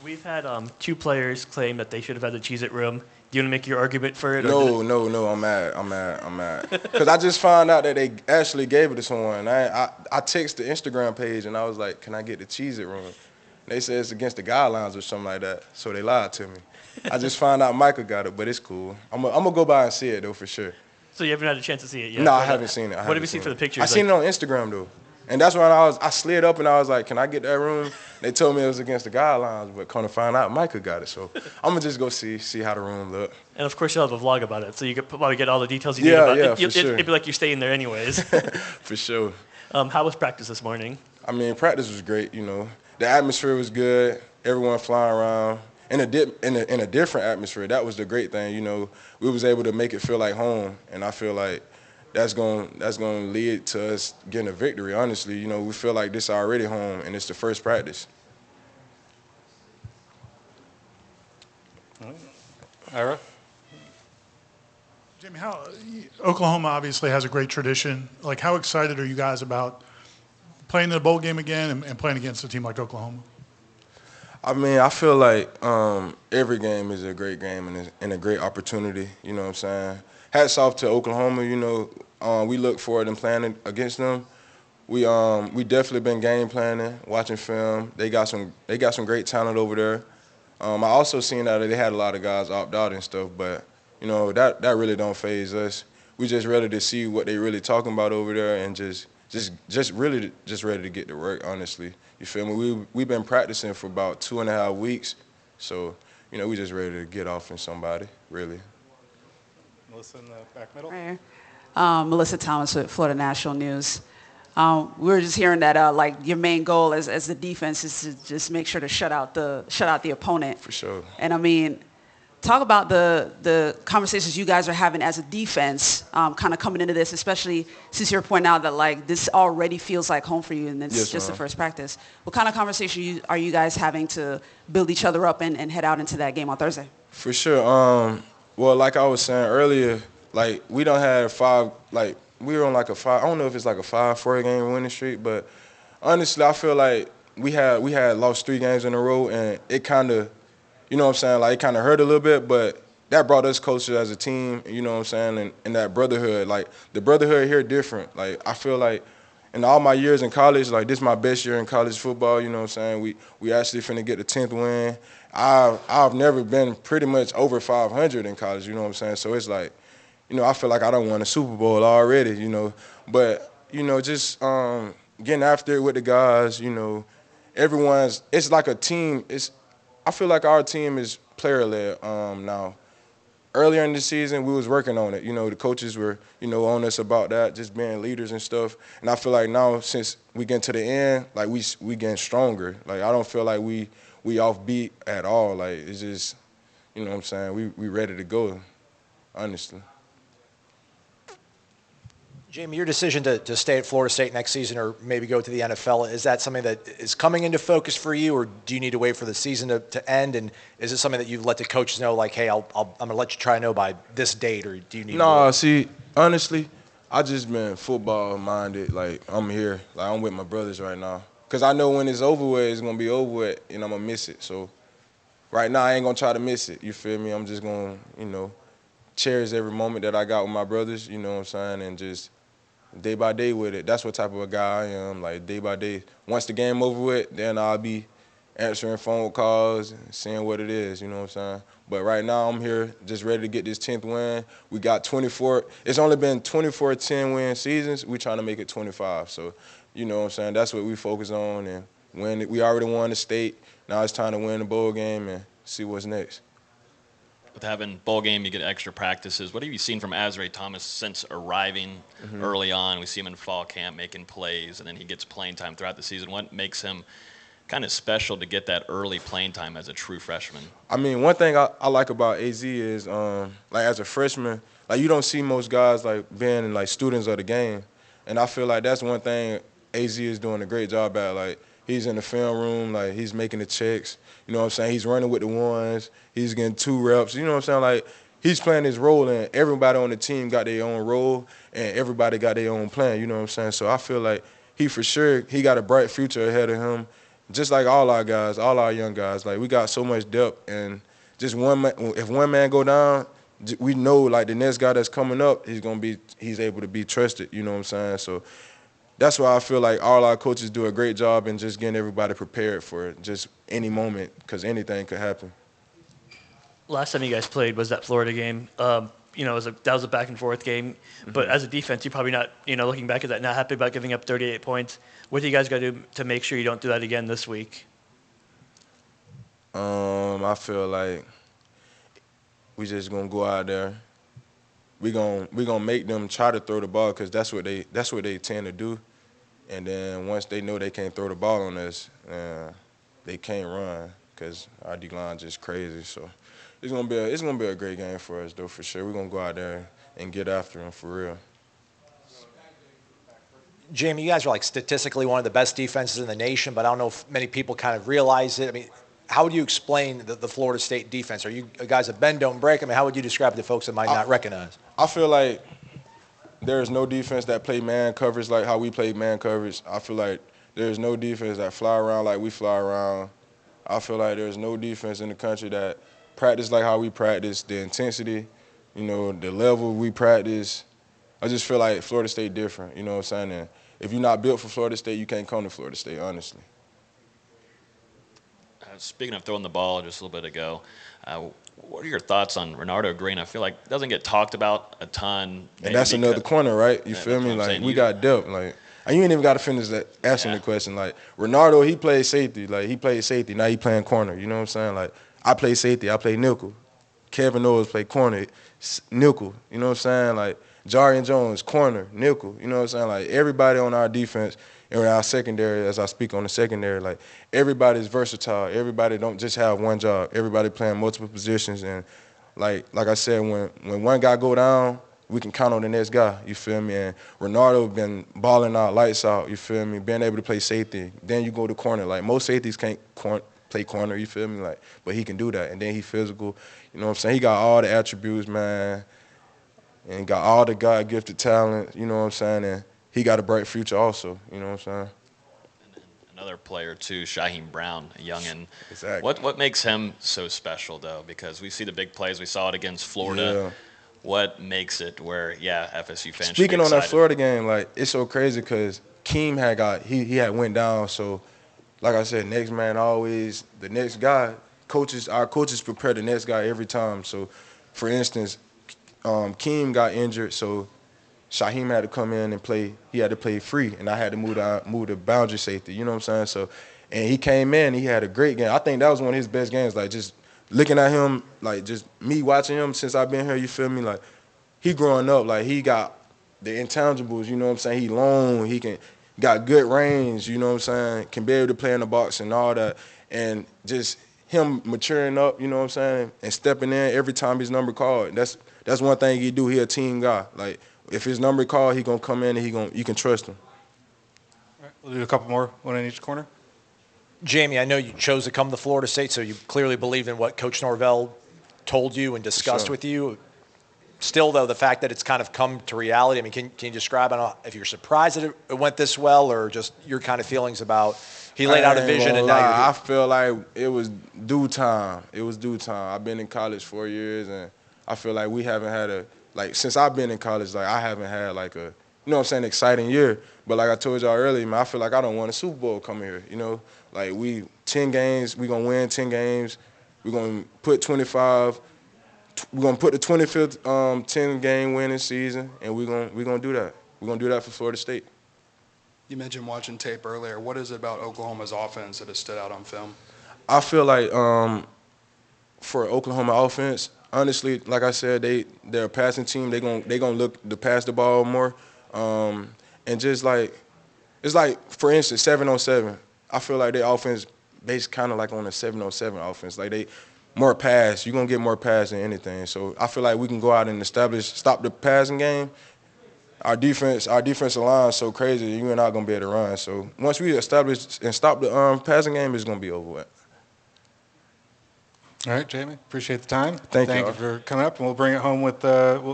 We've had two players claim that they should have had the Cheez-It room. Do you want to make your argument for it? No, I'm mad. Because I just found out that they actually gave it to someone. I texted the Instagram page, and I was like, can I get the Cheez-It room? And they said it's against the guidelines or something like that, so they lied to me. I just found out Michael got it, but it's cool. I'm going to go by and see it, though, for sure. So you haven't had a chance to see it yet? No, I haven't seen it. What have you seen for the pictures? I seen it on Instagram, though. And that's when I slid up and I was like, can I get that room? They told me it was against the guidelines, but come to find out, Micah got it. So I'm going to just go see how the room look. And, of course, you'll have a vlog about it, so you could probably get all the details you need about it. Yeah, for sure. It'd be like you're staying there anyways. For sure. How was practice this morning? I mean, practice was great, you know. The atmosphere was good, everyone flying around. In a different atmosphere, that was the great thing, you know. We was able to make it feel like home, and I feel like that's going to lead to us getting a victory, honestly. You know, we feel like this is already home, and it's the first practice. Ira? Jammie, Oklahoma obviously has a great tradition. Like, how excited are you guys about playing the bowl game again and playing against a team like Oklahoma? I mean, I feel like every game is a great game and a great opportunity, you know what I'm saying? Hats off to Oklahoma, you know. We look forward to playing against them. We definitely been game planning, watching film. They got some great talent over there. I also seen that they had a lot of guys opt out and stuff, but you know that really don't faze us. We just ready to see what they really talking about over there and just ready to get to work. Honestly, you feel me? We've been practicing for about 2.5 weeks, so you know we just ready to get off in somebody really. Melissa in the back middle. Right. Melissa Thomas with Florida National News. We were just hearing that like your main goal as the defense is to just make sure to shut out the opponent. For sure. And I mean, talk about the conversations you guys are having as a defense, kind of coming into this, especially since you're pointing out that like this already feels like home for you, and it's just the first practice. What kind of conversation are you guys having to build each other up and head out into that game on Thursday? For sure. Well, like I was saying earlier, like we don't have we were on like a 5. I don't know if it's like a 5-4 game winning streak, but honestly, I feel like we had lost 3 games in a row, and it kind of, you know what I'm saying, like it kind of hurt a little bit, but that brought us closer as a team, you know what I'm saying, and that brotherhood. Like the brotherhood here different. Like I feel like in all my years in college, like this is my best year in college football, you know what I'm saying. We actually finna get the 10th win. I've never been pretty much over 500 in college, you know what I'm saying. So it's like, you know, I feel like I done won a Super Bowl already, you know. But, you know, just getting after it with the guys, you know, it's like a team. I feel like our team is player-led now. Earlier in the season, we was working on it. You know, the coaches were, you know, on us about that, just being leaders and stuff. And I feel like now, since we get to the end, like we getting stronger. Like I don't feel like we offbeat at all. Like it's just, you know what I'm saying, we ready to go, honestly. Jammie, your decision to stay at Florida State next season or maybe go to the NFL, is that something that is coming into focus for you, or do you need to wait for the season to end? And is it something that you've let the coaches know, like, hey, I'm going to let you try to know by this date, or do you need No, see, honestly, I just been football-minded. Like, I'm here. Like, I'm with my brothers right now. Because I know when it's over with, it's going to be over with, and I'm going to miss it. So right now, I ain't going to try to miss it. You feel me? I'm just going to, you know, cherish every moment that I got with my brothers, you know what I'm saying, and just day by day with it. That's what type of a guy I am, like day by day. Once the game over with, then I'll be answering phone calls and seeing what it is, you know what I'm saying? But right now I'm here just ready to get this 10th win. We got 24. It's only been 24 10-win seasons. We're trying to make it 25. So, you know what I'm saying? That's what we focus on. And we already won the state. Now it's time to win the bowl game and see what's next. With having bowl game, you get extra practices. What have you seen from Azrae Thomas since arriving early on? We see him in fall camp making plays, and then he gets playing time throughout the season. What makes him kind of special to get that early playing time as a true freshman? I mean, one thing I like about AZ is, like as a freshman, like you don't see most guys like being like students of the game, and I feel like that's one thing AZ is doing a great job at. Like he's in the film room, like he's making the checks. You know what I'm saying? He's running with the ones. He's getting 2 reps. You know what I'm saying? Like, he's playing his role, and everybody on the team got their own role, and everybody got their own plan. You know what I'm saying? So I feel like he got a bright future ahead of him, just like all our guys, all our young guys, like we got so much depth, and just one man, if one man go down, we know like the next guy that's coming up, he's able to be trusted. You know what I'm saying? So that's why I feel like all our coaches do a great job in just getting everybody prepared for just any moment, because anything could happen. Last time you guys played was that Florida game. That was a back and forth game. But as a defense, you're probably not, looking back at that, not happy about giving up 38 points. What do you guys got to do to make sure you don't do that again this week? I feel like we just gonna go out there. We gonna make them try to throw the ball, because that's what they tend to do. And then once they know they can't throw the ball on us, they can't run, because our D-line just crazy. So it's gonna be a great game for us, though, for sure. We're gonna go out there and get after them for real. Jammie, you guys are like statistically one of the best defenses in the nation, but I don't know if many people kind of realize it. I mean, how would you explain the Florida State defense? Are you guys a bend, don't break? I mean, how would you describe it to folks that might not recognize? I feel like there's no defense that play man coverage like how we play man coverage. I feel like there's no defense that fly around like we fly around. I feel like there's no defense in the country that practice like how we practice, the intensity, the level we practice. I just feel like Florida State different, you know what I'm saying? And if you're not built for Florida State, you can't come to Florida State, honestly. Speaking of throwing the ball just a little bit ago, what are your thoughts on Renardo Green? I feel like it doesn't get talked about a ton. And that's another corner, right? You feel me? Like, we got depth. Like, and you ain't even got to finish asking the question. Like, Renardo, he played safety. Like, he played safety. Now he playing corner. You know what I'm saying? Like, I play safety. I play nickel. Kevin Noles play corner, nickel. You know what I'm saying? Like, Jarian Jones, corner, nickel. You know what I'm saying? Like, everybody on our defense and our secondary, as I speak on the secondary, like, everybody's versatile. Everybody don't just have one job. Everybody playing multiple positions. And, like I said, when one guy go down, we can count on the next guy, you feel me? And Renardo been balling out, lights out, you feel me? Being able to play safety. Then you go to corner. Like, most safeties can't play corner, you feel me? Like, but he can do that. And then he physical. You know what I'm saying? He got all the attributes, man. And got all the God-gifted talent, you know what I'm saying? And he got a bright future also, you know what I'm saying? And another player, too, Shaheem Brown, a youngin'. Exactly. What makes him so special, though? Because we see the big plays. We saw it against Florida. Yeah. What makes it where, FSU fans Speaking on that Florida game, like, it's so crazy because Keem had went down. So, like I said, next man always, the next guy, our coaches prepare the next guy every time. So, for instance, Keem got injured, so Shaheem had to come in and play. He had to play free, and I had to move the boundary safety. You know what I'm saying? So, and he came in. He had a great game. I think that was one of his best games. Like, just looking at him, like, just me watching him since I've been here. You feel me? Like, he growing up. Like, he got the intangibles. You know what I'm saying? He long. He got good range. You know what I'm saying? Can be able to play in the box and all that. And just him maturing up. You know what I'm saying? And stepping in every time his number called. That's one thing he do. He a team guy. Like, if his number called, he gonna come in and you can trust him. All right, we'll do a couple more, one in each corner. Jammie, I know you chose to come to Florida State, so you clearly believed in what Coach Norvell told you and discussed with you. Still, though, the fact that it's kind of come to reality, I mean, can you describe, I don't know if you're surprised that it went this well, or just your kind of feelings about he laid out a vision and now you're here? I feel like it was due time. It was due time. I've been in college 4 years, and I feel like we haven't had since I've been in college, like, I haven't had like a, you know what I'm saying, exciting year. But like I told y'all earlier, man, I feel like I don't want a Super Bowl coming here, you know? Like, 10 games, we gonna win 10 games. We're gonna put 25, we're gonna put the 25th 10-game winning season, and we're gonna do that. We're gonna do that for Florida State. You mentioned watching tape earlier. What is it about Oklahoma's offense that has stood out on film? I feel like for Oklahoma offense, honestly, like I said, they're a passing team. They gonna look to pass the ball more, and just like it's like, for instance, 7-on-7. I feel like their offense based kind of like on a 7-on-7 offense. Like, they more pass. You're gonna get more pass than anything. So I feel like we can go out and stop the passing game. Our defensive line is so crazy. You're not gonna be able to run. So once we establish and stop the passing game, it's gonna be over with. All right, Jammie, appreciate the time. Thank you for coming up, and we'll bring it home with